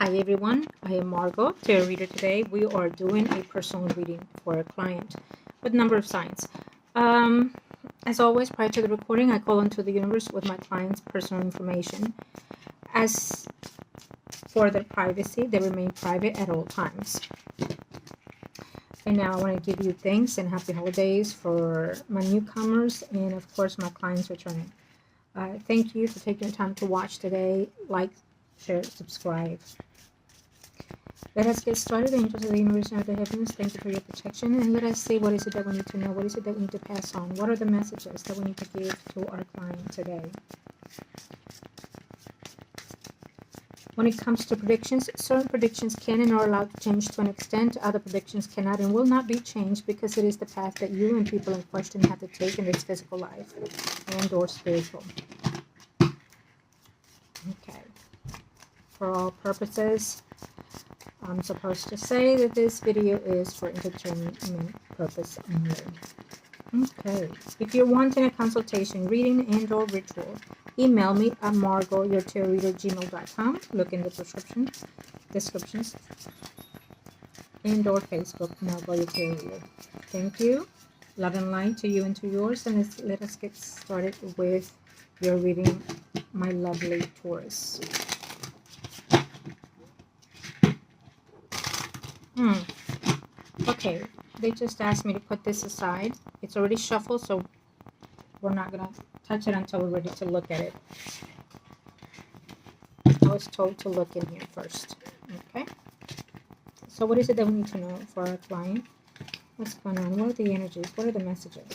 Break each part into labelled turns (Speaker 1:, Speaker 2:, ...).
Speaker 1: Hi everyone, I am Margot, tarot reader. Today we are doing a personal reading for a client with a number of signs. As always, prior to the recording, I call onto the universe with my client's personal information. As for their privacy, they remain private at all times. And now I want to give you thanks and happy holidays for my newcomers and of course my clients returning. Thank you for taking the time to watch today. Like, share, subscribe. Let us get started. Angels of the universe and of the heavens, thank you for your protection. And let us see, what is it that we need to know? What is it that we need to pass on? What are the messages that we need to give to our client today? When it comes to predictions, certain predictions can and are allowed to change to an extent. Other predictions cannot and will not be changed because it is the path that you and people in question have to take in this physical life and or spiritual. Okay. For all purposes, I'm supposed to say that this video is for entertainment purpose only. Okay. If you're wanting a consultation, reading, and or ritual, email me at margourtarotreader@gmail.com. Look in the descriptions, and or Facebook, Margot Your Tarot Reader. Thank you. Love and light to you and to yours. And let us get started with your reading, my lovely Taurus. Okay, they just asked me to put this aside. It's already shuffled, so we're not going to touch it until we're ready to look at it. I was told to look in here first. Okay, so what is it that we need to know for our client? What's going on? What are the energies? What are the messages?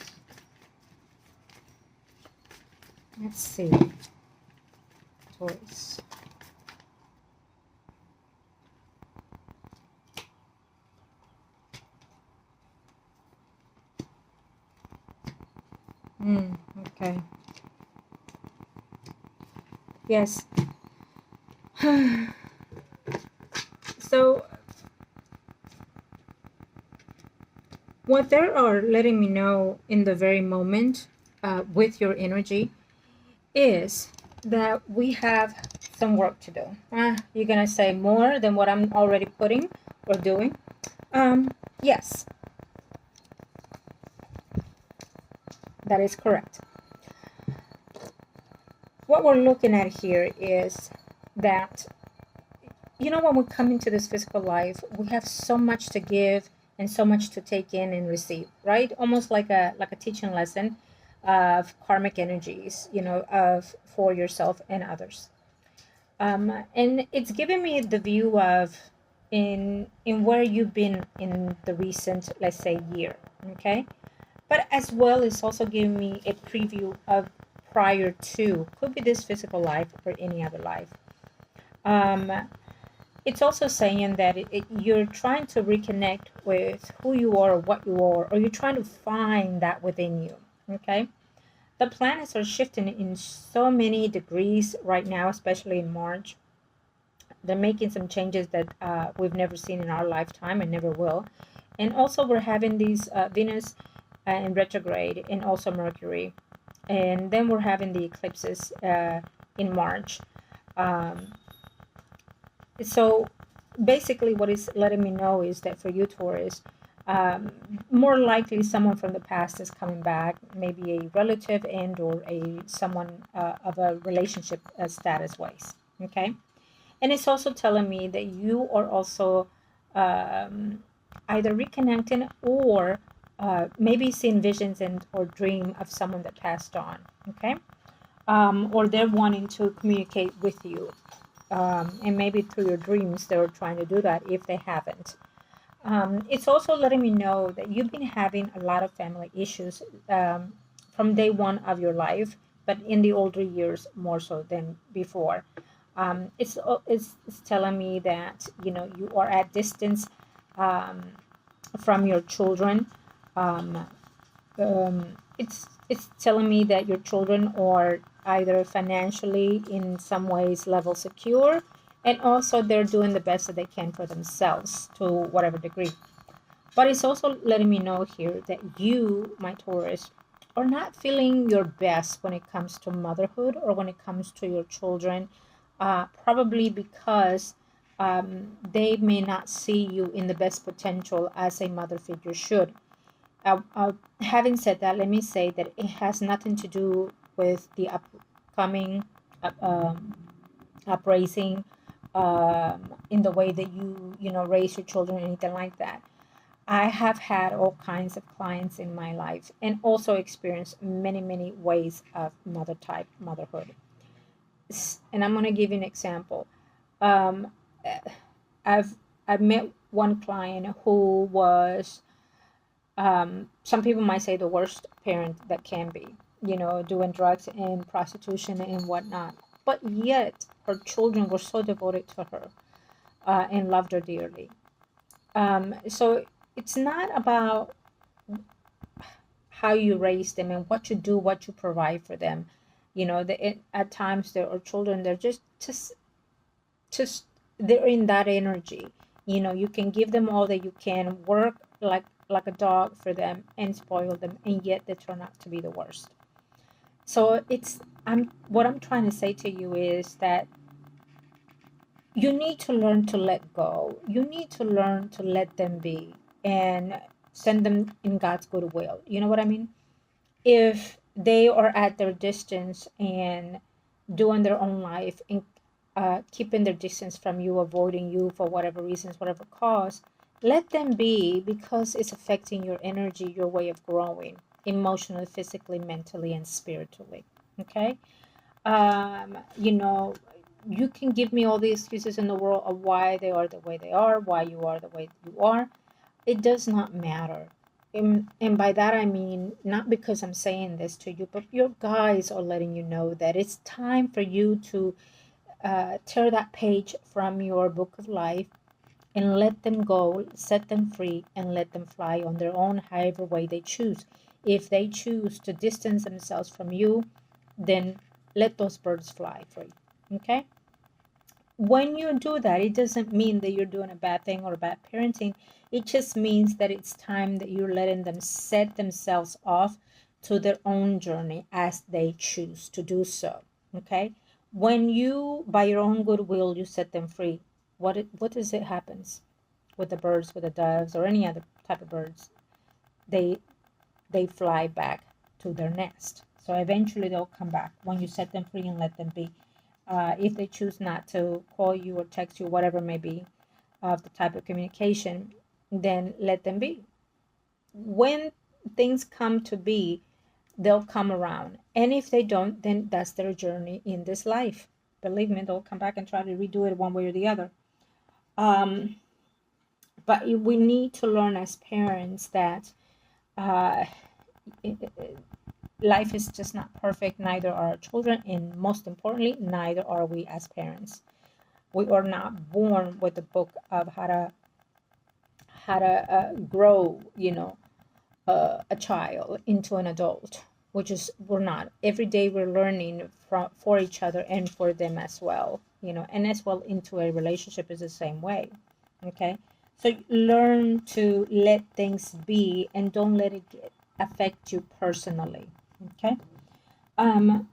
Speaker 1: Let's see. Taurus. Okay. Yes. So, what they are letting me know in the very moment with your energy is that we have some work to do. You're going to say more than what I'm already putting or doing. Yes. That is correct. What we're looking at here is that, you know, when we come into this physical life, we have so much to give and so much to take in and receive, right? Almost like a teaching lesson of karmic energies, you know, for yourself and others. And it's giving me the view of in where you've been in the recent, let's say, year, okay? But as well, it's also giving me a preview of prior to, could be this physical life or any other life. It's also saying that you're trying to reconnect with who you are, or what you are, or you're trying to find that within you, okay? The planets are shifting in so many degrees right now, especially in March. They're making some changes that we've never seen in our lifetime and never will. And also we're having these Venus in retrograde and also Mercury. And then we're having the eclipses in March. So basically what it's letting me know is that for you, Taurus, more likely someone from the past is coming back, maybe a relative and or someone of a relationship status wise, okay? And it's also telling me that you are also either reconnecting or maybe seeing visions or dream of someone that passed on, okay? Or they're wanting to communicate with you. And maybe through your dreams, they're trying to do that if they haven't. It's also letting me know that you've been having a lot of family issues from day one of your life, but in the older years more so than before. It's telling me that, you know, you are at distance from your children. It's telling me that your children are either financially in some ways level secure, and also they're doing the best that they can for themselves to whatever degree. But it's also letting me know here that you, my Taurus, are not feeling your best when it comes to motherhood or when it comes to your children, probably because they may not see you in the best potential as a mother figure should. Having said that, let me say that it has nothing to do with the upcoming up- um, upraising, in the way that you know raise your children or anything like that. I have had all kinds of clients in my life and also experienced many ways of mother type motherhood. And I'm going to give you an example. Um, eh, I've I've met one client who was, some people might say, the worst parent that can be, you know, doing drugs and prostitution and whatnot. But yet her children were so devoted to her, and loved her dearly. So it's not about how you raise them and what you do, what you provide for them. You know, at times there are children, they're just they're in that energy. You know, you can give them all that you can, work like a dog for them and spoil them, and yet they turn out to be the worst. So it's I'm what I'm trying to say to you is that you need to learn to let go. You need to learn to let them be and send them in God's good will. You know what I mean? If they are at their distance and doing their own life and keeping their distance from you, avoiding you for whatever reasons, whatever cause, let them be, because it's affecting your energy, your way of growing emotionally, physically, mentally, and spiritually. Okay? You know, you can give me all the excuses in the world of why they are the way they are, why you are the way you are. It does not matter. And by that I mean, not because I'm saying this to you, but your guides are letting you know that it's time for you to tear that page from your book of life and let them go, set them free, and let them fly on their own, however way they choose. If they choose to distance themselves from you, then let those birds fly free. Okay? When you do that, it doesn't mean that you're doing a bad thing or bad parenting. It just means that it's time that you're letting them set themselves off to their own journey as they choose to do so. Okay? When you, by your own goodwill, you set them free, what does it happens with the birds, with the doves, or any other type of birds? They they fly back to their nest. So eventually they'll come back when you set them free and let them be. If they choose not to call you or text you, whatever may be of the type of communication, then let them be. When things come to be, they'll come around. And if they don't, then that's their journey in this life. Believe me, they'll come back and try to redo it one way or the other. Um, but we need to learn as parents that uh, life is just not perfect. Neither are our children, and most importantly, neither are we as parents. We are not born with the book of how to grow, a child into an adult. We're not. Every day we're learning for each other and for them as well. And as well into a relationship is the same way. Okay, so learn to let things be and don't let it affect you personally. Okay. Um,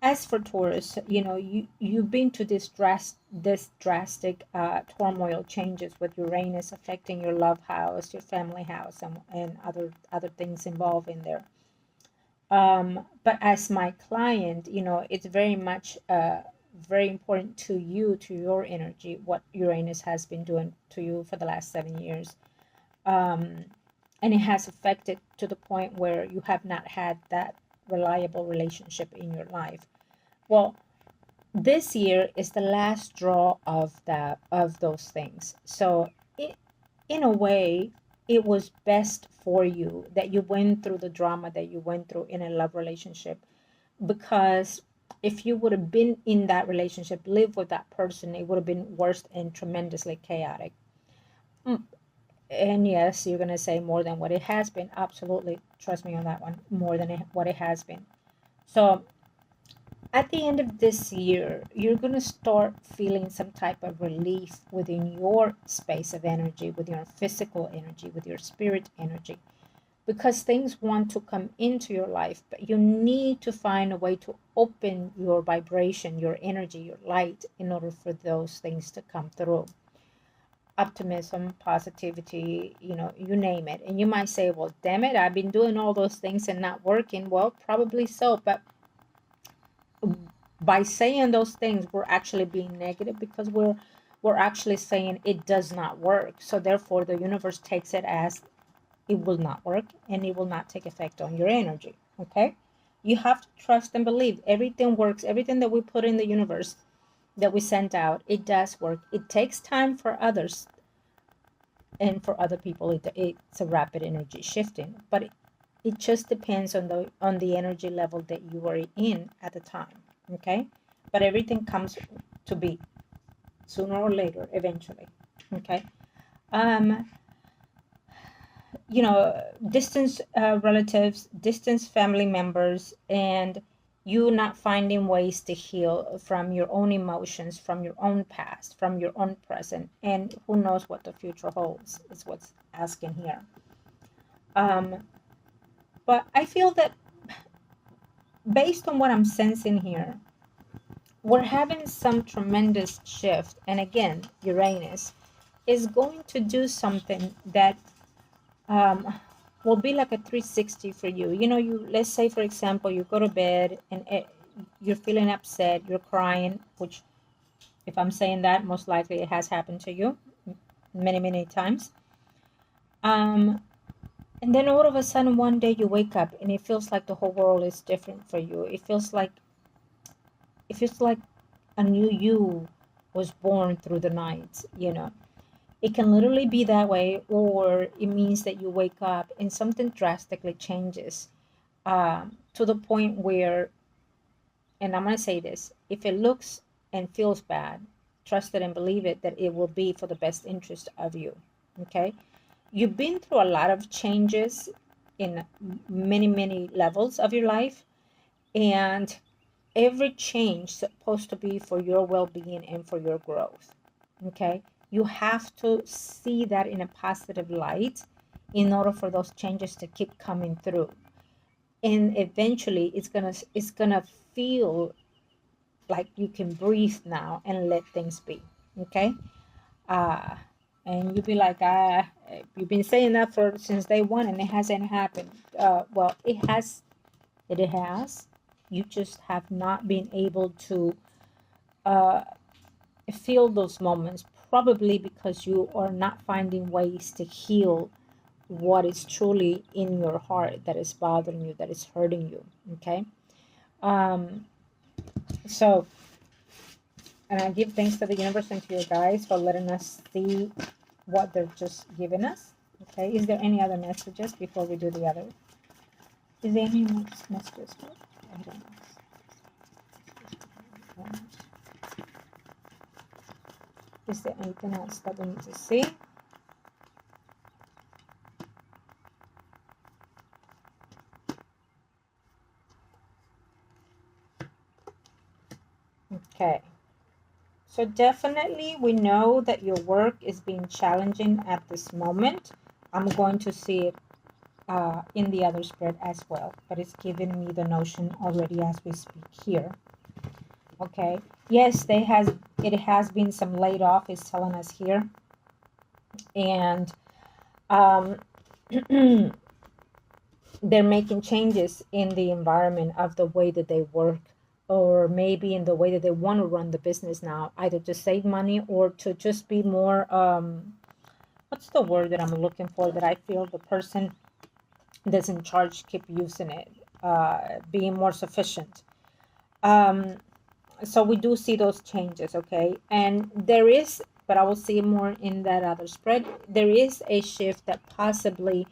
Speaker 1: as for Taurus, you've been to this drastic turmoil changes with Uranus affecting your love house, your family house, and other things involved in there. But as my client, it's very much very important to you, to your energy, what Uranus has been doing to you for the last 7 years. Um, and it has affected to the point where you have not had that reliable relationship in your life. Well, this year is the last draw of those things. So in a way, it was best for you that you went through the drama that you went through in a love relationship, because if you would have been in that relationship, live with that person, it would have been worse and tremendously chaotic. And yes, you're going to say more than what it has been. Absolutely. Trust me on that one. More than what it has been. So at the end of this year, you're going to start feeling some type of relief within your space of energy, with your physical energy, with your spirit energy, because things want to come into your life, but you need to find a way to open your vibration, your energy, your light, in order for those things to come through. optimism, positivity, you know, you name it. And you might say, well, damn it, I've been doing all those things and not working. Well, probably so, but by saying those things, we're actually being negative, because we're actually saying it does not work. So therefore the universe takes it as it will not work, and it will not take effect on your energy. Okay, you have to trust and believe everything works. Everything that we put in the universe, that we send out, it does work. It takes time for others, and for other people it's a rapid energy shifting, but it just depends on the energy level that you are in at the time. Okay, but everything comes to be sooner or later, eventually. Okay. um you know, distance relatives, distance family members, and you not finding ways to heal from your own emotions, from your own past, from your own present, and who knows what the future holds, is what's asking here. um but I feel that, based on what I'm sensing here, we're having some tremendous shift. And again, Uranus is going to do something that um, will be like a 360 for you. You know, you, let's say, for example, you go to bed and you're feeling upset, you're crying, which, if I'm saying that, most likely it has happened to you many, many times. And then all of a sudden, one day you wake up and it feels like the whole world is different for you. It feels like a new you was born through the night, you know. It can literally be that way, or it means that you wake up and something drastically changes, to the point where, and I'm going to say this, if it looks and feels bad, trust it and believe it, that it will be for the best interest of you. Okay? You've been through a lot of changes in many, many levels of your life, and every change is supposed to be for your well-being and for your growth. Okay, you have to see that in a positive light in order for those changes to keep coming through, and eventually it's gonna feel like you can breathe now and let things be. Okay. uh and you'll be like, you've been saying that for since day one and it hasn't happened. Well, it has. You just have not been able to uh feel those moments, probably because you are not finding ways to heal what is truly in your heart that is bothering you, that is hurting you. Okay. um so, and I give thanks to the universe and to you guys for letting us see what they're just giving us. Okay, is there any other messages before we do the other? Is there any messages? I don't know. Is there anything else that we need to see? Okay. So definitely we know that your work is being challenging at this moment. I'm going to see it in the other spread as well, but it's giving me the notion already as we speak here. Okay. Yes, it has been some laid off, is telling us here. And um, they're making changes in the environment of the way that they work, or maybe in the way that they want to run the business now, either to save money or to just be more, what's the word that I'm looking for, that I feel the person that's in charge keep using it, being more sufficient. um, so we do see those changes. Okay, and there is, but I will see more in that other spread, there is a shift that possibly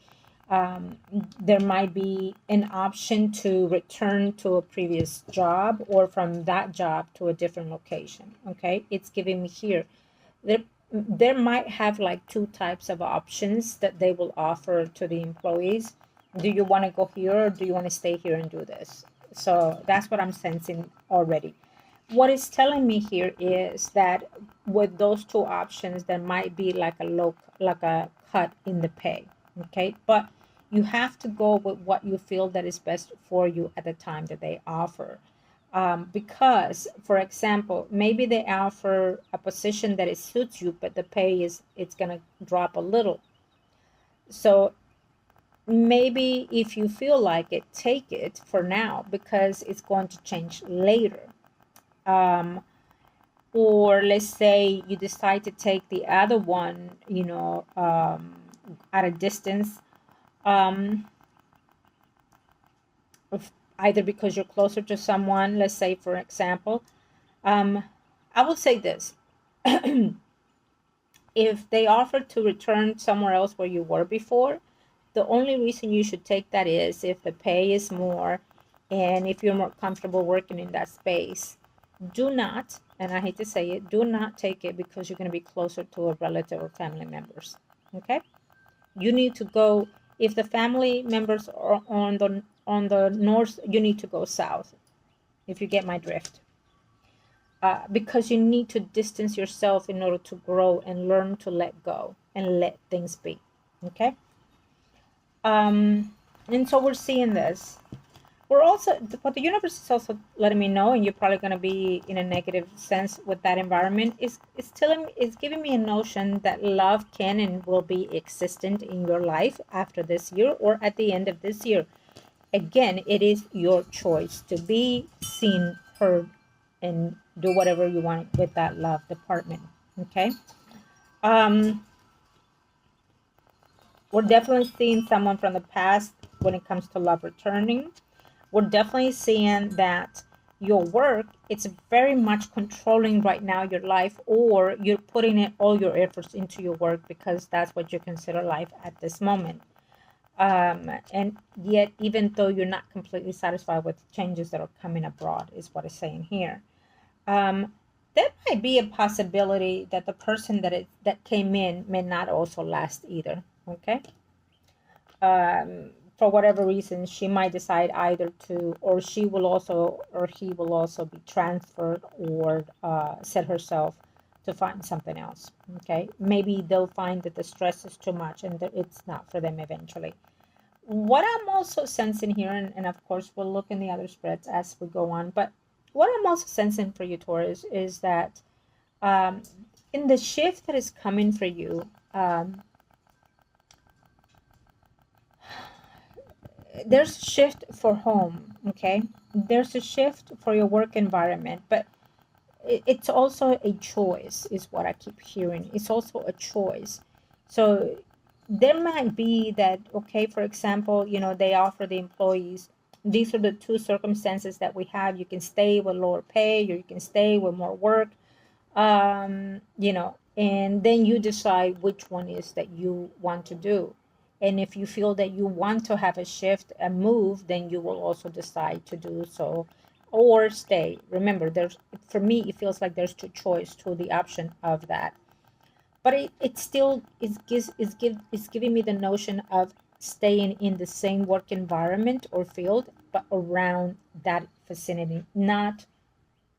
Speaker 1: there might be an option to return to a previous job, or from that job to a different location. Okay, it's giving me here, there might have like two types of options that they will offer to the employees. Do you want to go here, or do you want to stay here and do this? So that's what I'm sensing already. What it's telling me here is that with those two options, there might be like a cut in the pay. Okay, but you have to go with what you feel that is best for you at the time that they offer. Because, for example, maybe they offer a position that it suits you, but the pay it's gonna drop a little. So maybe if you feel like it, take it for now because it's going to change later. Or let's say you decide to take the other one, at a distance, either because you're closer to someone, let's say, for example. I will say this. If they offer to return somewhere else where you were before, the only reason you should take that is if the pay is more and if you're more comfortable working in that space. Do not, and I hate to say it, do not take it because you're going to be closer to a relative or family members. Okay? You need to go, if the family members are on the north, you need to go south, if you get my drift. Because you need to distance yourself in order to grow and learn to let go and let things be. Okay? And so we're seeing this. We're also, what the universe is also letting me know, and you're probably going to be in a negative sense with that environment, is giving me a notion that love can and will be existent in your life after this year or at the end of this year. Again, it is your choice to be seen, heard, and do whatever you want with that love department. Okay? We're definitely seeing someone from the past when it comes to love returning. We're definitely seeing that your work, it's very much controlling right now your life, or you're putting in all your efforts into your work because that's what you consider life at this moment. And yet, even though you're not completely satisfied with the changes that are coming abroad, is what it's saying here. There might be a possibility that the person that came in may not also last either. Okay. For whatever reason, she might decide either to, or she will also, or he will also be transferred or set herself to find something else. Okay. Maybe they'll find that the stress is too much and that it's not for them eventually. What I'm also sensing here, and of course we'll look in the other spreads as we go on, but what I'm also sensing for you, Taurus, is that in the shift that is coming for you, there's a shift for home, okay? There's a shift for your work environment, but it's also a choice, is what I keep hearing. It's also a choice. So there might be that, okay, for example, they offer the employees, these are the two circumstances that we have. You can stay with lower pay, or you can stay with more work, and then you decide which one is that you want to do. And if you feel that you want to have a shift, a move, then you will also decide to do so or stay. Remember, for me, it feels like there's two choice to the option of that. But it still is giving me the notion of staying in the same work environment or field, but around that vicinity, not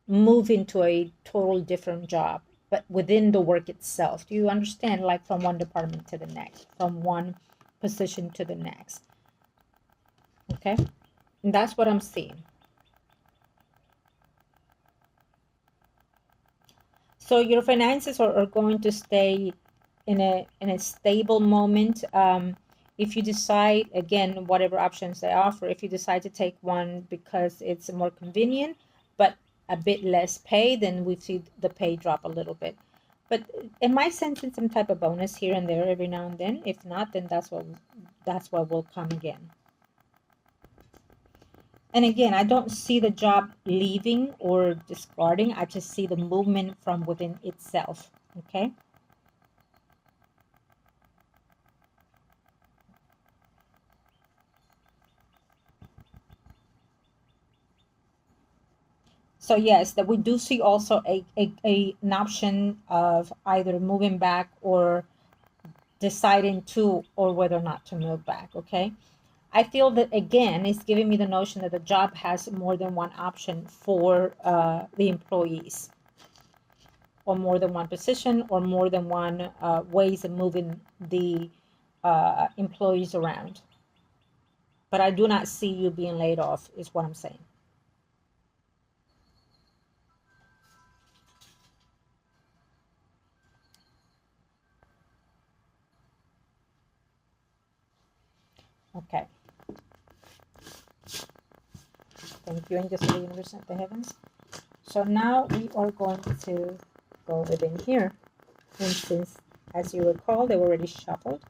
Speaker 1: moving to a total different job, but within the work itself. Do you understand? Like from one department to the next, from one position to the next. Okay, and that's what I'm seeing. So your finances are going to stay in a stable moment. If you decide, again, whatever options they offer, if you decide to take one because it's more convenient but a bit less pay, then we see the pay drop a little bit. But am I sensing some type of bonus here and there every now and then? If not, then that's what will come again. And again, I don't see the job leaving or discarding. I just see the movement from within itself. Okay. So yes, that we do see also an option of either moving back or deciding to, or whether or not to move back. Okay. I feel that, again, it's giving me the notion that the job has more than one option for the employees, or more than one position, or more than one ways of moving the employees around. But I do not see you being laid off, is what I'm saying. Okay. Thank you, angels of the universe and the heavens. So now we are going to go within here. And since, as you recall, they were already shuffled,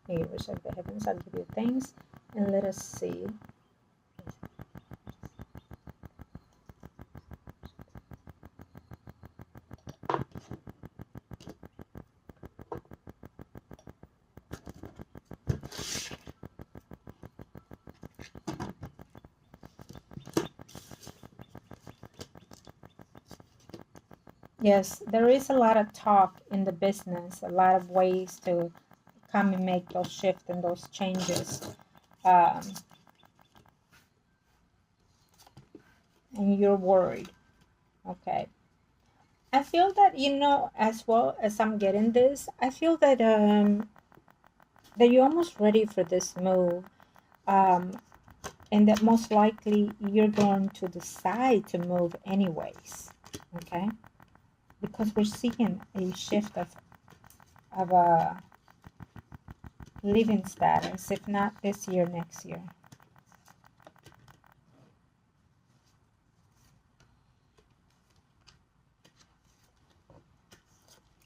Speaker 1: the universe of the heavens, I'll give you things. And let us see. Yes, there is a lot of talk in the business, a lot of ways to come and make those shifts and those changes. And you're worried. Okay. I feel that, as well as I'm getting this, I feel that that you're almost ready for this move. And that most likely you're going to decide to move anyways. Okay? Because we're seeing a shift of a living status, if not this year, next year.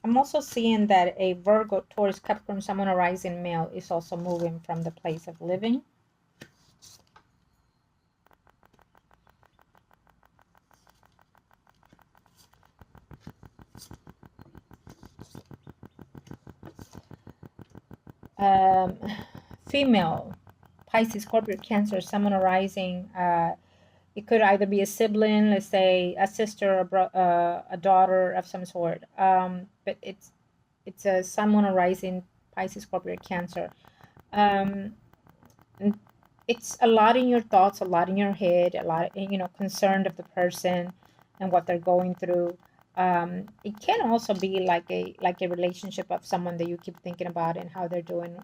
Speaker 1: I'm also seeing that a Virgo, Taurus, Capricorn, Sun, Moon, Rising male is also moving from the place of living. Female, Pisces, Scorpio, Cancer, Sun, Moon, Rising. It could either be a sibling, let's say a sister, a daughter of some sort. But it's a Sun, Moon, Rising, Pisces, Scorpio, Cancer. It's a lot in your thoughts, a lot in your head, a lot, concerned of the person and what they're going through. It can also be like a relationship of someone that you keep thinking about and how they're doing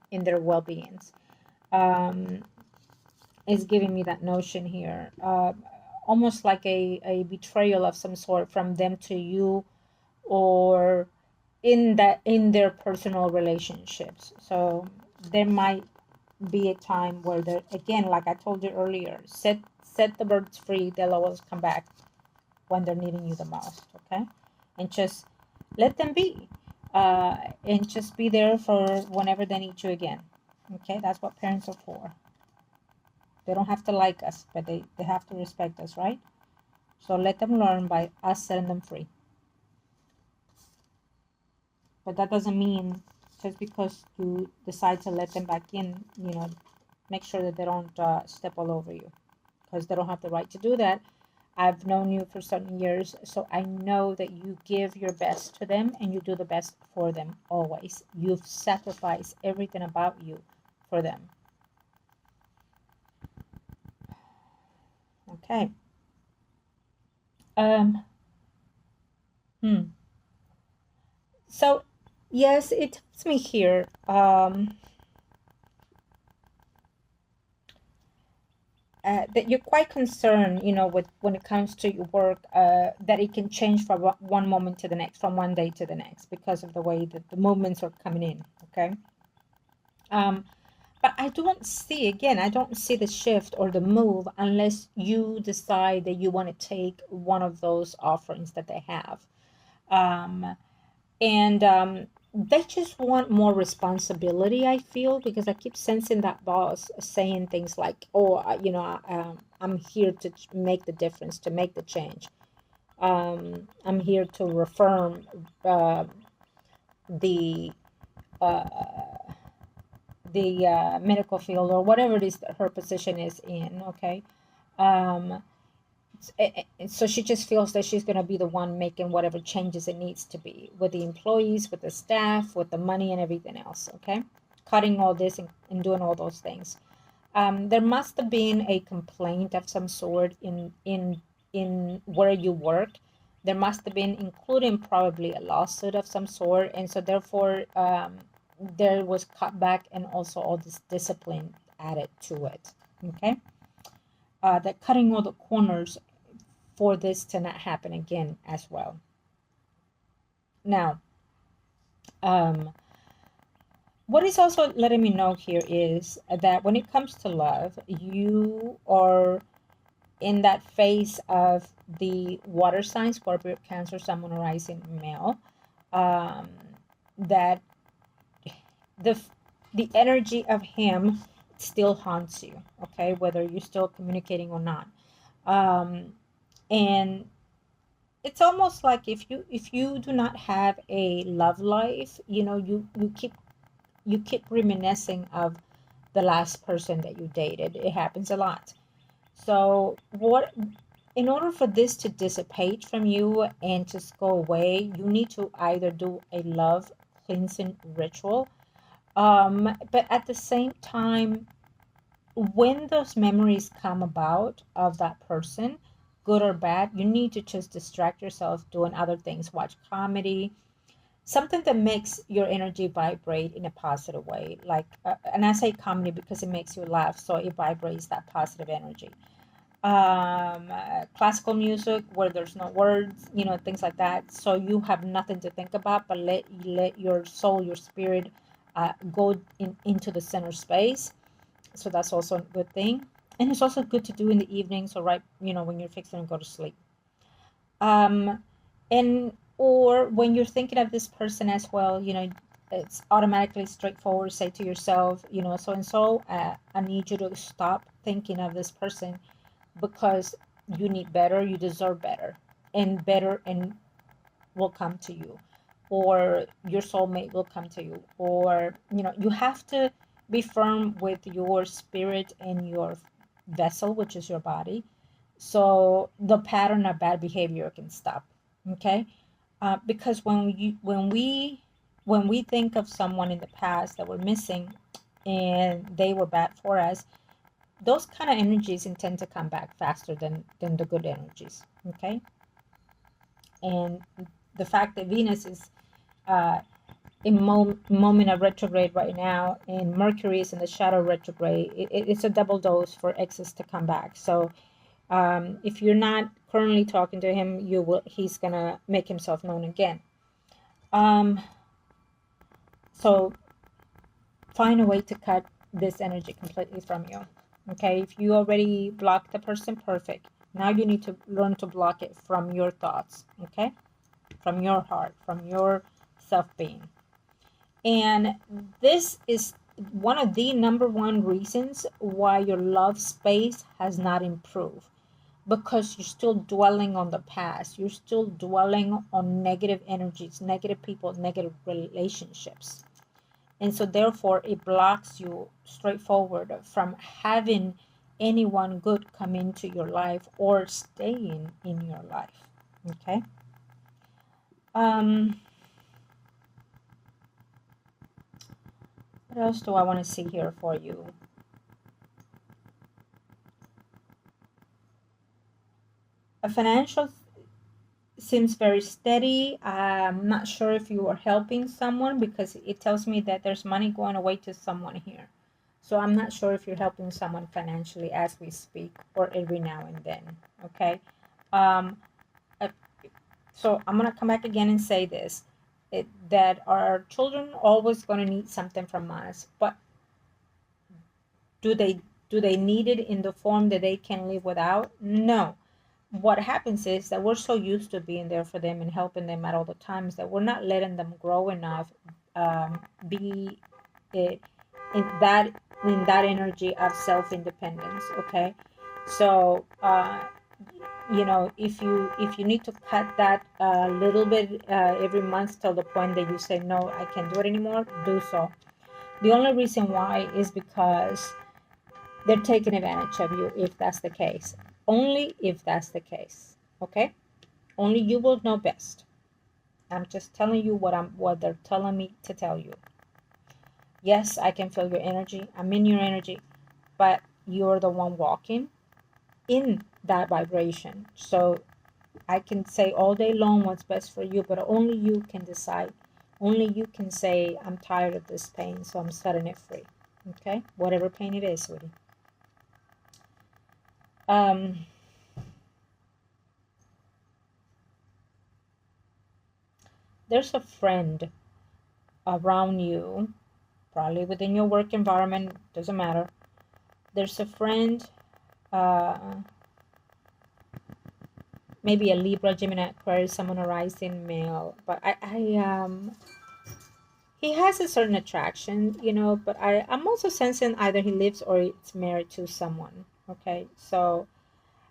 Speaker 1: in their well-beings. Is giving me that notion here, almost like a betrayal of some sort from them to you, or in their personal relationships. So there might be a time where they're, again, like I told you earlier, set the birds free. They'll always come back when they're needing you the most. Okay, and just let them be, and just be there for whenever they need you again. Okay, that's what parents are for. They don't have to like us, but they have to respect us, right? So let them learn by us setting them free. But that doesn't mean just because you decide to let them back in, make sure that they don't step all over you, because they don't have the right to do that. I've known you for certain years, so I know that you give your best to them and you do the best for them always. You've sacrificed everything about you for them. Okay. So yes, it tells me here that you're quite concerned, with when it comes to your work, that it can change from one moment to the next, from one day to the next, because of the way that the movements are coming in. Okay. But I don't see the shift or the move unless you decide that you want to take one of those offerings that they have. And they just want more responsibility, I feel, because I keep sensing that boss saying things like, oh, I'm here to make the difference, to make the change. I'm here to reform the medical field, or whatever it is that her position is in. Okay. So she just feels that she's going to be the one making whatever changes it needs to be with the employees, with the staff, with the money and everything else. Okay, cutting all this and doing all those things. There must have been a complaint of some sort in where you work. There must have been, including probably a lawsuit of some sort, and so therefore there was cutback and also all this discipline added to it. Okay, that cutting all the corners for this to not happen again as well. Now, What is also letting me know here is that when it comes to love, you are in that phase of the water sign, Scorpio, Cancer, Sun, Moon, Rising, Male, um, that the the energy of him still haunts you, okay, whether you're still communicating or not. And it's almost like if you do not have a love life, you keep reminiscing of the last person that you dated. It happens a lot. So what in order for this to dissipate from you and just go away, you need to either do a love cleansing ritual. But at the same time, when those memories come about of that person, good or bad, you need to just distract yourself doing other things. Watch comedy, something that makes your energy vibrate in a positive way. Like, and I say comedy because it makes you laugh, so it vibrates that positive energy. Classical music where there's no words, things like that. So you have nothing to think about, but let your soul, your spirit, go into the center space. So that's also a good thing, and it's also good to do in the evening. So right, when you're fixing to go to sleep, um, and or when you're thinking of this person as well, it's automatically straightforward. Say to yourself, so and so, I need you to stop thinking of this person because you need better, you deserve better, and better and will come to you, or your soulmate will come to you, or you have to be firm with your spirit and your vessel, which is your body, so the pattern of bad behavior can stop. Okay. Because when we think of someone in the past that we're missing and they were bad for us, those kind of energies intend to come back faster than the good energies. Okay. And the fact that Venus is in moment of retrograde right now, and Mercury is in the shadow retrograde, it's a double dose for exes to come back. So if you're not currently talking to him, he's gonna make himself known again. So find a way to cut this energy completely from you. Okay, if you already blocked the person, perfect. Now you need to learn to block it from your thoughts. Okay, from your heart, from your self-being. And this is one of the number one reasons why your love space has not improved, because you're still dwelling on the past. You're still dwelling on negative energies, negative people, negative relationships. And so therefore it blocks you straightforward from having anyone good come into your life or staying in your life. Okay. What else do I want to see here for you? A financial seems very steady. I'm not sure if you are helping someone, because it tells me that there's money going away to someone here. So I'm not sure if you're helping someone financially as we speak or every now and then. Okay. Um, uh, so I'm going to come back again and say this, that our children always going to need something from us, but do they need it in the form that they can live without? No. What happens is that we're so used to being there for them and helping them at all the times that we're not letting them grow enough, be it in that energy of self-independence. Okay. So if you need to cut that little bit every month till the point that you say, no, I can't do it anymore, do so. The only reason why is because they're taking advantage of you, if that's the case. Only if that's the case. Okay? Only you will know best. I'm just telling you what they're telling me to tell you. Yes, I can feel your energy. I'm in your energy, but you're the one walking in that vibration. So I can say all day long what's best for you, but only you can decide. Only you can say, I'm tired of this pain, so I'm setting it free. Okay? Whatever pain it is, sweetie. There's a friend around you probably within your work environment, doesn't matter. There's a friend, maybe a Libra, Gemini, Aquarius, someone a rising male, but he has a certain attraction, but I'm also sensing either he lives or it's married to someone. Okay, so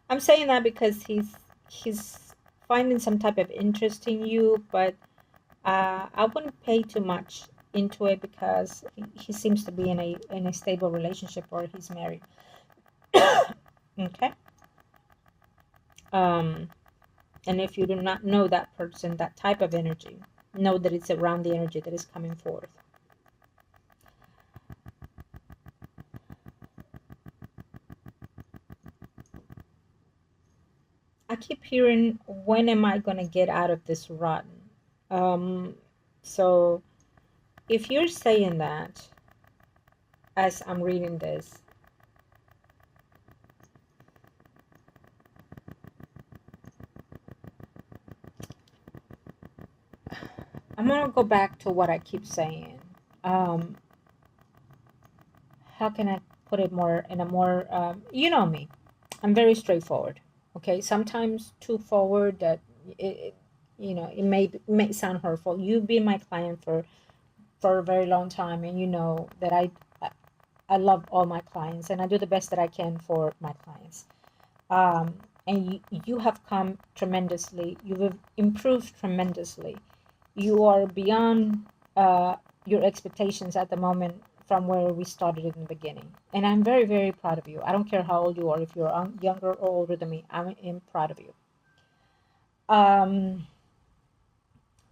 Speaker 1: I'm saying that because he's finding some type of interest in you, but I wouldn't pay too much into it because he seems to be in a stable relationship or he's married. Okay. Um, and if you do not know that person, that type of energy, know that it's around the energy that is coming forth. I keep hearing, when am I going to get out of this rut? Um, so if you're saying that as I'm reading this, I'm going to go back to what I keep saying. Um, how can I put it more in a more, you know me, I'm very straightforward. Okay, sometimes too forward that it it may sound hurtful. You've been my client for a very long time, and you know that I love all my clients and I do the best that I can for my clients. And you have come tremendously. You've improved tremendously. You are beyond your expectations at the moment from where we started in the beginning. And I'm very, very proud of you. I don't care how old you are, if you're younger or older than me, I am proud of you. Um,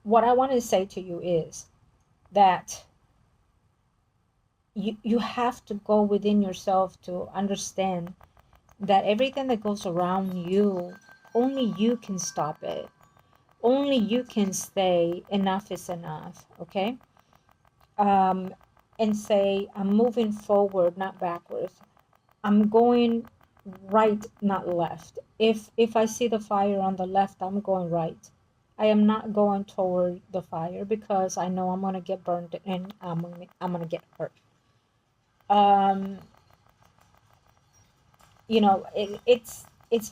Speaker 1: what I want to say to you is that you have to go within yourself to understand that everything that goes around you, only you can stop it. Only you can say enough is enough, okay? Um, and say, I'm moving forward, not backwards. I'm going right, not left. If I see the fire on the left, I'm going right. I am not going toward the fire because I know I'm gonna get burned and I'm gonna get hurt. Um, it's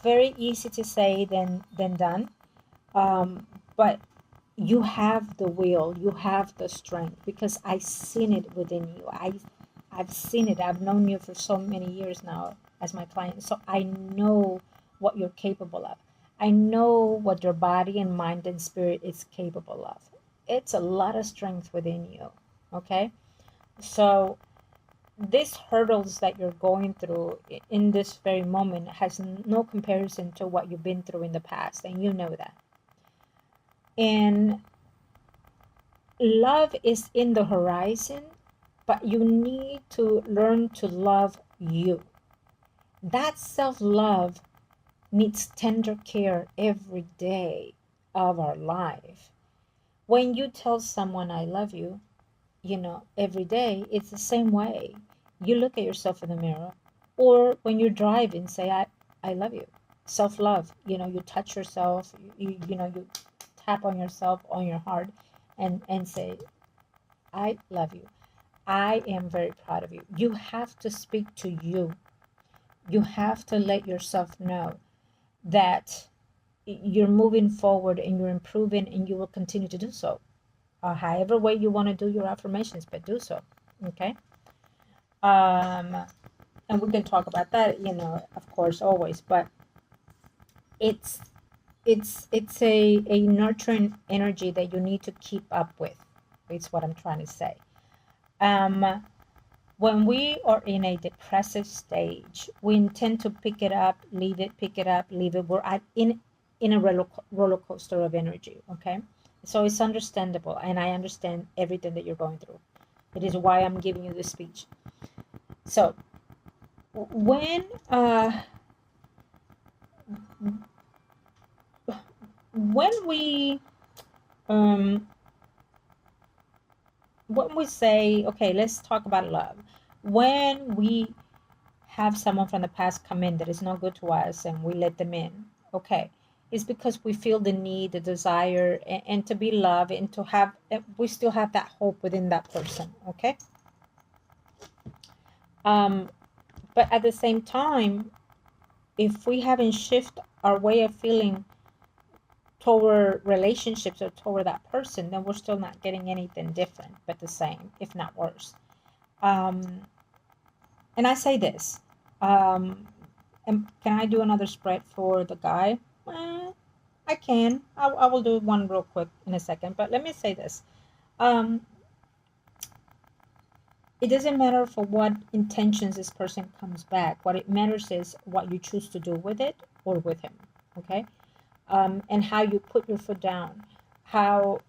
Speaker 1: very easy to say than done. But you have the will, you have the strength because I've seen it within you. I've seen it. I've known you for so many years now as my client. So I know what you're capable of. I know what your body and mind and spirit is capable of. It's a lot of strength within you. Okay? So these hurdles that you're going through in this very moment has no comparison to what you've been through in the past, and you know that. And love is in the horizon, but you need to learn to love you. That self-love needs tender care every day of our life. When you tell someone I love you, every day, it's the same way. You look at yourself in the mirror, or when you're driving, say I love you. Self-love, you touch yourself, you tap on yourself, on your heart, and say, I love you. I am very proud of you. You have to speak to you. You have to let yourself know that you're moving forward and you're improving and you will continue to do so. However way you want to do your affirmations, but do so. Okay? Um, and we can talk about that, of course, always, but it's it's a nurturing energy that you need to keep up with. It's what I'm trying to say. When we are in a depressive stage, we intend to pick it up, leave it, pick it up, leave it. We're in a roller coaster of energy. Okay, so it's understandable, and I understand everything that you're going through. It is why I'm giving you this speech. So when we um when we say, okay, let's talk about love. When we have someone from the past come in that is no good to us and we let them in, okay, it's because we feel the need, the desire, and to be loved, and to have, we still have that hope within that person. Okay, But at the same time, if we haven't shifted our way of feeling toward relationships or toward that person, then we're still not getting anything different, but the same, if not worse. And I say this, and can I do another spread for the guy? I can. I will do one real quick in a second, but let me say this. It doesn't matter for what intentions this person comes back. What it matters is what you choose to do with it or with him, okay? And how you put your foot down, how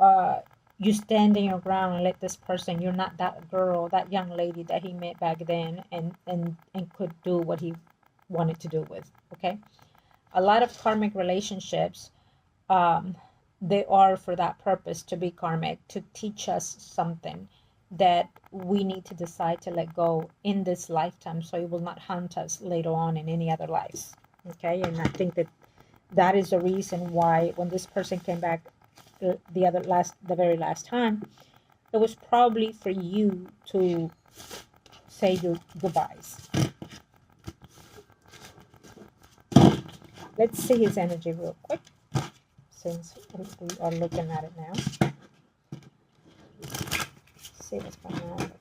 Speaker 1: you stand in your ground and let this person, you're not that girl, that young lady that he met back then and could do what he wanted to do with, okay? A lot of karmic relationships, they are for that purpose, to be karmic, to teach us something that we need to decide to let go in this lifetime, so it will not haunt us later on in any other lives, okay? And I think that is the reason why when this person came back the very last time, it was probably for you to say your goodbyes. Let's see his energy real quick, since we are looking at it now. Let's see what's going on.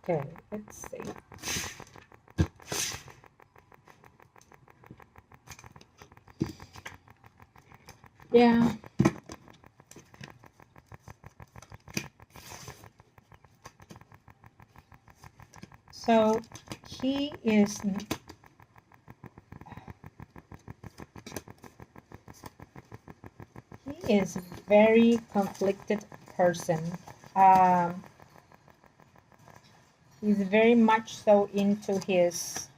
Speaker 1: Okay, let's see. Yeah. So he is very conflicted person. He's very much so into his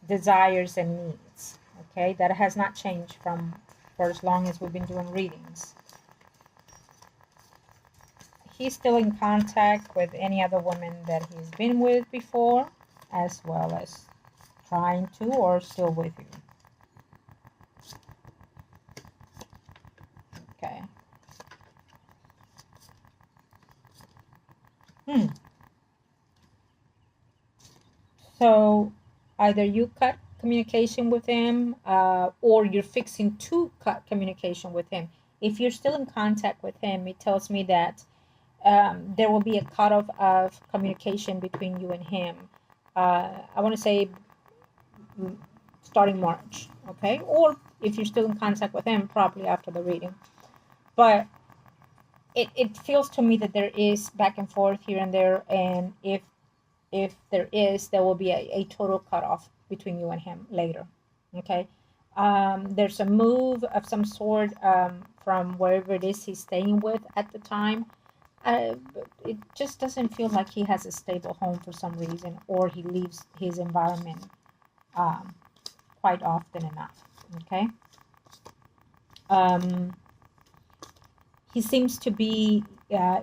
Speaker 1: desires and needs. Okay, that has not changed for as long as we've been doing readings. He's still in contact with any other woman that he's been with before, as well as trying to, or still with you. Okay. So either you cut communication with him, or you're fixing to cut communication with him. If you're still in contact with him, it tells me that there will be a cutoff of communication between you and him. I want to say starting March, okay? Or if you're still in contact with him, probably after the reading. But it feels to me that there is back and forth here and there, and if there is, there will be a total cutoff between you and him later, okay? There's a move of some sort from wherever it is he's staying with at the time. It just doesn't feel like he has a stable home for some reason, or he leaves his environment quite often enough, okay? He seems to be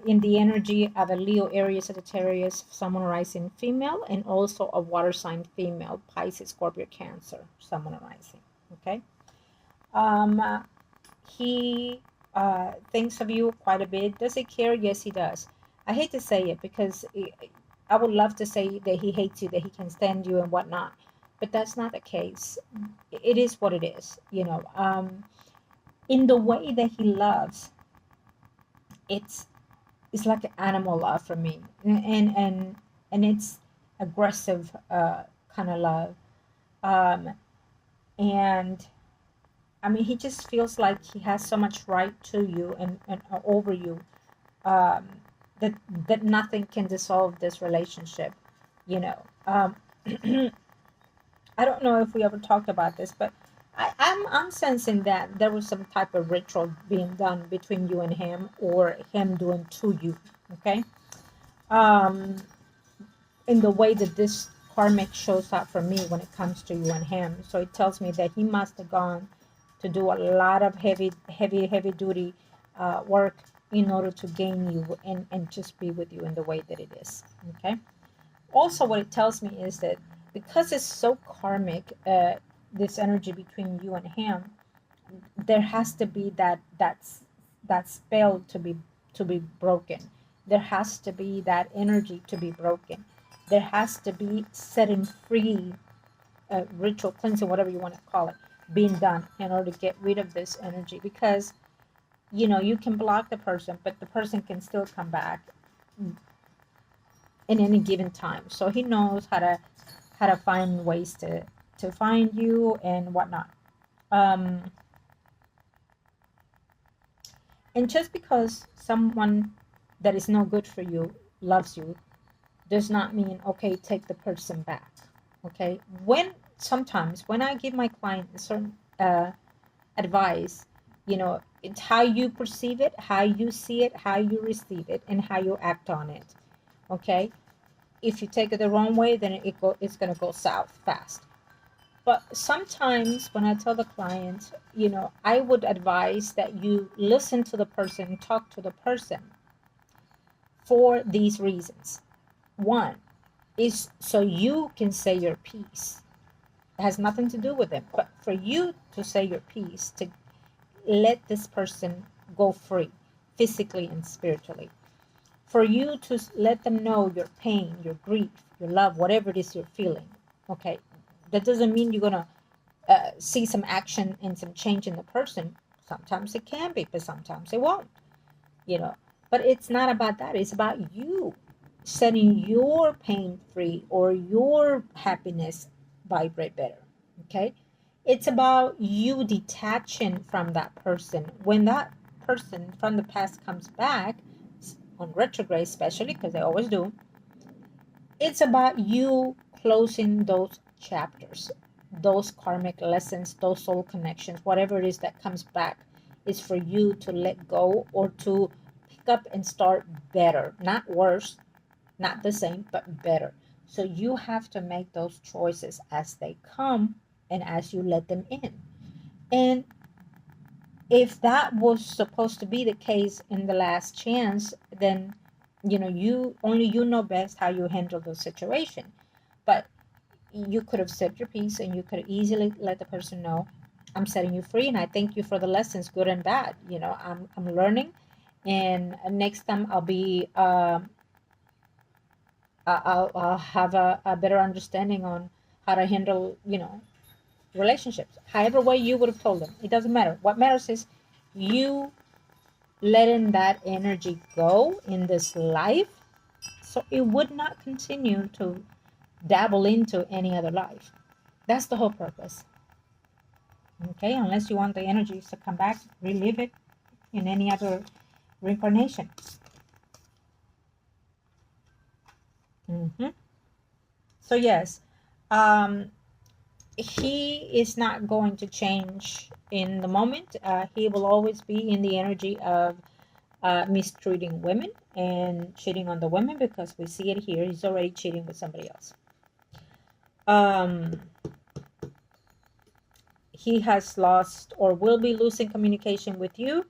Speaker 1: in the energy of a Leo, Aries, Sagittarius, Sun, Moon, Rising female, and also a water sign female, Pisces, Scorpio, Cancer, Sun, Moon, Rising, okay? He thinks of you quite a bit. Does he care? Yes, he does. I hate to say it, because I would love to say that he hates you, that he can stand you and whatnot, but that's not the case. It is what it is, you know. In the way that he loves, it's like an animal love for me, and it's aggressive kind of love, and I mean, he just feels like he has so much right to you and over you, that nothing can dissolve this relationship, you know. I don't know if we ever talked about this, but I'm sensing that there was some type of ritual being done between you and him, or him doing to you, okay? In the way that this karmic shows up for me when it comes to you and him. So it tells me that he must have gone to do a lot of heavy duty work in order to gain you and just be with you in the way that it is. Okay. Also, what it tells me is that because it's so karmic, this energy between you and him, there has to be that spell to be broken. There has to be that energy to be broken. There has to be setting free, ritual cleansing, whatever you want to call it, being done in order to get rid of this energy. Because you can block the person, but the person can still come back in any given time. So he knows how to find ways to find you and whatnot. Um, and just because someone that is no good for you loves you does not mean, okay, take the person back. Okay, sometimes when I give my client a certain advice, it's how you perceive it, how you see it, how you receive it, and how you act on it. Okay, if you take it the wrong way, then it's going to go south fast. But sometimes when I tell the client, I would advise that you listen to the person, talk to the person for these reasons. One is so you can say your piece. It has nothing to do with them, but for you to say your piece, to let this person go free, physically and spiritually. For you to let them know your pain, your grief, your love, whatever it is you're feeling. Okay, that doesn't mean you're gonna see some action and some change in the person. Sometimes it can be, but sometimes it won't. You know, but it's not about that. It's about you setting your pain free or your happiness vibrate better. Okay, it's about you detaching from that person when that person from the past comes back on retrograde, especially because they always do. It's about you closing those chapters, those karmic lessons, those soul connections, whatever it is that comes back is for you to let go or to pick up and start better, not worse, not the same, but better. So you have to make those choices as they come and as you let them in. And if that was supposed to be the case in the last chance, then you know best how you handle the situation. But you could have said your piece and you could easily let the person know, I'm setting you free and I thank you for the lessons, good and bad. I'm learning, and next time I'll have a better understanding on how to handle relationships. However way you would have told them, it doesn't matter. What matters is you letting that energy go in this life, so it would not continue to dabble into any other life. That's the whole purpose. Okay, unless you want the energies to come back, relive it in any other reincarnation. So yes, um, he is not going to change in the moment. He will always be in the energy of mistreating women and cheating on the women, because we see it here. He's already cheating with somebody else. He has lost or will be losing communication with you.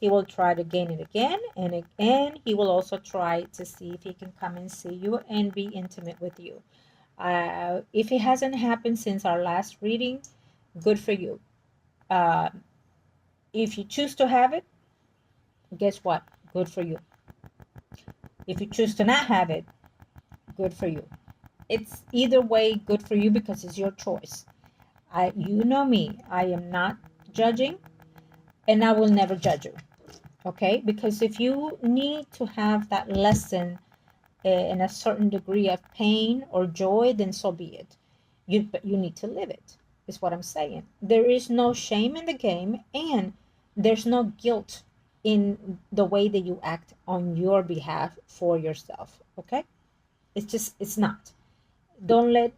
Speaker 1: He will try to gain it again and again. He will also try to see if he can come and see you and be intimate with you. If it hasn't happened since our last reading, good for you. If you choose to have it, guess what? Good for you. If you choose to not have it, good for you. It's either way good for you because it's your choice. You know me. I am not judging, and I will never judge you. Okay? Because if you need to have that lesson in a certain degree of pain or joy, then so be it. You need to live it, is what I'm saying. There is no shame in the game, and there's no guilt in the way that you act on your behalf for yourself. Okay? It's not. Don't let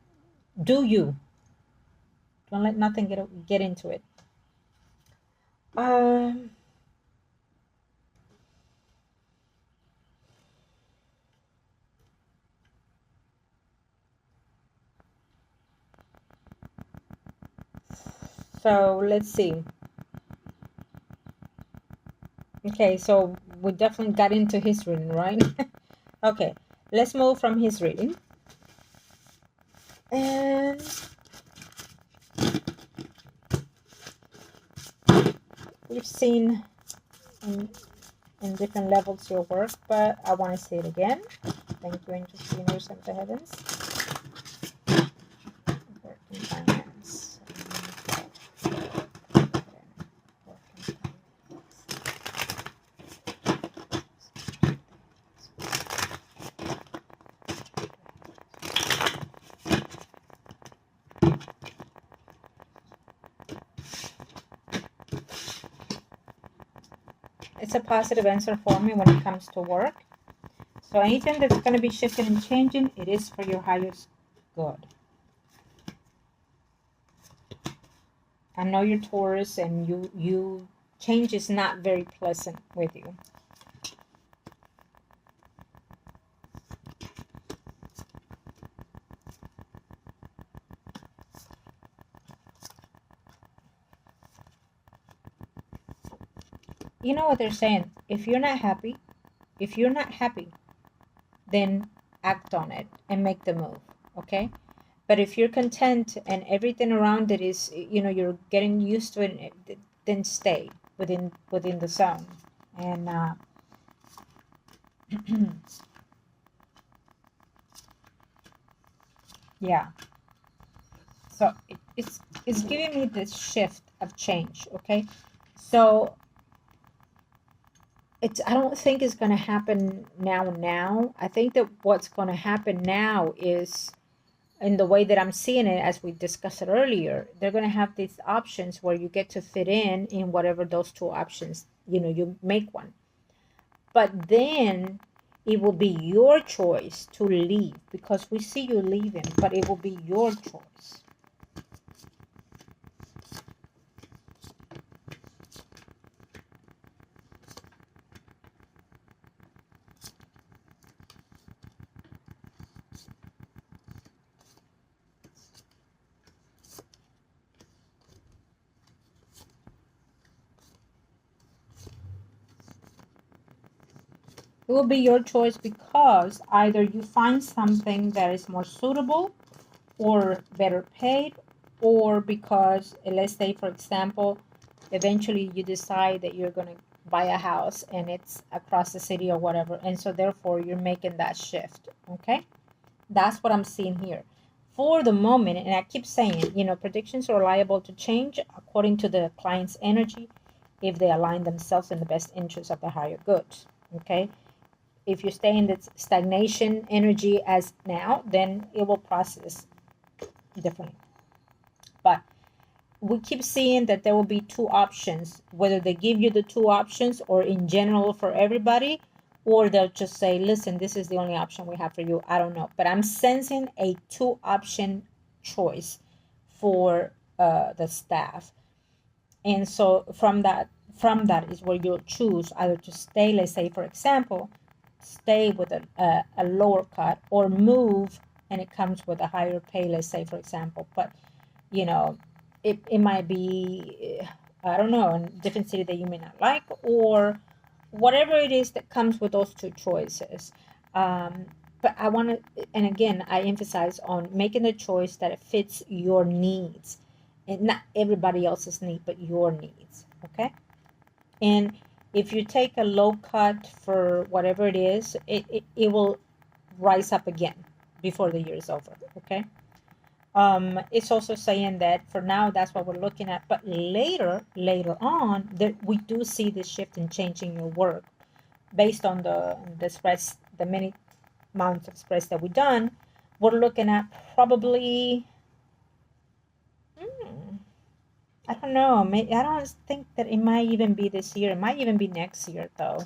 Speaker 1: do you. Don't let nothing get into it. Um. So let's see. Okay, so we definitely got into his reading, right? Okay, let's move from his reading. And we've seen in different levels your work, but I want to say it again. Thank you, angels, universe, and the heavens. Working finance. It's a positive answer for me when it comes to work. So anything that's going to be shifting and changing, it is for your highest good. I know you're Taurus, and you change is not very pleasant with you. You know what they're saying? If you're not happy, then act on it and make the move, okay? But if you're content and everything around it is, you're getting used to it, then stay within the zone. And yeah, so it's giving me this shift of change, okay? So I don't think it's going to happen now. I think that what's going to happen now is, in the way that I'm seeing it, as we discussed it earlier, they're going to have these options where you get to fit in whatever those two options, you make one. But then it will be your choice to leave, because we see you leaving, but it will be your choice. It will be your choice, because either you find something that is more suitable or better paid, or because, let's say, for example, eventually you decide that you're going to buy a house and it's across the city or whatever, and so therefore you're making that shift. Okay, that's what I'm seeing here for the moment. And I keep saying, predictions are liable to change according to the client's energy, if they align themselves in the best interest of the higher good. Okay, if you stay in this stagnation energy as now, then it will process differently. But we keep seeing that there will be two options, whether they give you the two options or in general for everybody, or they'll just say, listen, this is the only option we have for you. I don't know, but I'm sensing a two option choice for the staff. And so from that is where you'll choose either to stay, let's say, for example, stay with a lower cut, or move and it comes with a higher pay, let's say, for example. But it might be, I don't know, a different city that you may not like, or whatever it is that comes with those two choices. But I want to, and again, I emphasize on making the choice that it fits your needs, and not everybody else's need, but your needs. Okay. And if you take a low cut for whatever it is, it will rise up again before the year is over. Okay. It's also saying that for now, that's what we're looking at. But later on, that we do see this shift and change in your work based on the spreads, the many amounts of spreads that we've done. We're looking at probably, I don't know. I don't think that it might even be this year. It might even be next year, though.